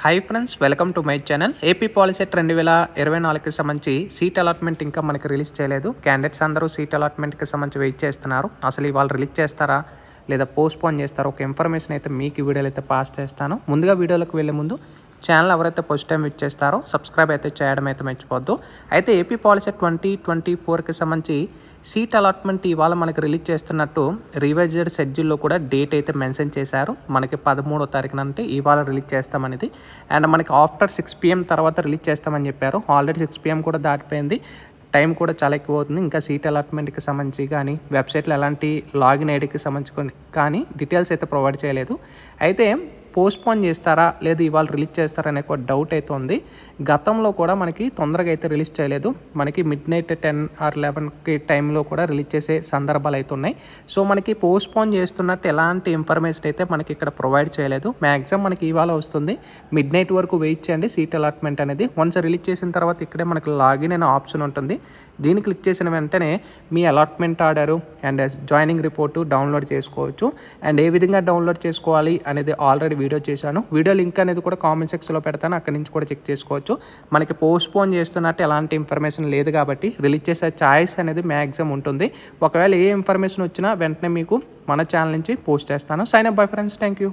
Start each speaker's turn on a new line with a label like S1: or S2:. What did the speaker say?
S1: Hi friends, welcome to my channel. AP POLYCET 2024కి సంబంధించి seat allotment ఇంకా మనకి రిలీజ్ చేయలేదు. క్యాండిడేట్స్ అందరూ సీట్ అలాట్మెంట్కి సంబంధించి వెయిట్ చేస్తున్నారు. అసలు ఇవాళ రిలీజ్ చేస్తారా లేదా పోస్ట్పోన్ చేస్తారా ఒక ఇన్ఫర్మేషన్ అయితే మీకు ఈ వీడియోలో అయితే పాస్ చేస్తాను. ముందుగా వీడియోలోకి వెళ్ళే ముందు ఛానల్ ఎవరైతే ఫస్ట్ టైం విచ్ చేస్తారో సబ్స్క్రైబ్ అయితే చేయడం అయితే మర్చిపోద్దు. అయితే ఏపీ పాలిసెట్ 2024కి సంబంధించి సీట్ అలాట్మెంట్ ఇవాళ మనకి రిలీజ్ చేస్తున్నట్టు రివైజ్డ్ షెడ్యూల్లో కూడా డేట్ అయితే మెన్షన్ చేశారు. మనకి 13వ తారీఖున అంటే ఇవాళ రిలీజ్ చేస్తామనేది. అండ్ మనకి ఆఫ్టర్ 6 PM తర్వాత రిలీజ్ చేస్తామని చెప్పారు. ఆల్రెడీ 6 PM కూడా దాటిపోయింది. టైం కూడా చాలా ఎక్కువ అవుతుంది. ఇంకా సీట్ అలాట్మెంట్కి సంబంధించి కానీ వెబ్సైట్లో ఎలాంటి లాగిన్ ఐడికి సంబంధించి కానీ డీటెయిల్స్ అయితే ప్రొవైడ్ చేయలేదు. అయితే పోస్ట్పోన్ చేస్తారా లేదా ఇవాళ రిలీజ్ చేస్తారా అనే ఒక డౌట్ అయితే ఉంది. గతంలో కూడా మనకి తొందరగా అయితే రిలీజ్ చేయలేదు. మనకి మిడ్నైట్ 10 or 11కి టైంలో కూడా రిలీజ్ చేసే సందర్భాలు అయితే ఉన్నాయి. సో మనకి పోస్ట్పోన్ చేస్తున్నట్టు ఎలాంటి ఇన్ఫర్మేషన్ అయితే మనకి ఇక్కడ ప్రొవైడ్ చేయలేదు. మ్యాక్సిమం మనకి ఇవాళ వస్తుంది. మిడ్నైట్ వరకు వెయిట్ చేయండి. సీట్ అలాట్మెంట్ అనేది వన్స్ రిలీజ్ చేసిన తర్వాత ఇక్కడే మనకి లాగిన్ అనే ఆప్షన్ ఉంటుంది. దీన్ని క్లిక్ చేసిన వెంటనే మీ allotment order and joining report download చేసుకోవచ్చు. అండ్ ఏ విధంగా డౌన్లోడ్ చేసుకోవాలి అనేది ఆల్రెడీ వీడియో చేశాను. వీడియో లింక్ అనేది కూడా కామెంట్ సెక్షన్లో పెడతాను. అక్కడి నుంచి కూడా చెక్ చేసుకోవచ్చు. మనకి పోస్ట్పోన్ చేస్తున్నట్టు ఎలాంటి ఇన్ఫర్మేషన్ లేదు కాబట్టి రిలీజ్ చేసే ఛాయిస్ అనేది మ్యాక్సిమం ఉంటుంది. ఒకవేళ ఏ ఇన్ఫర్మేషన్ వచ్చినా వెంటనే మీకు మన ఛానల్ నుంచి పోస్ట్ చేస్తాను. Sign up bye friends. Thank you.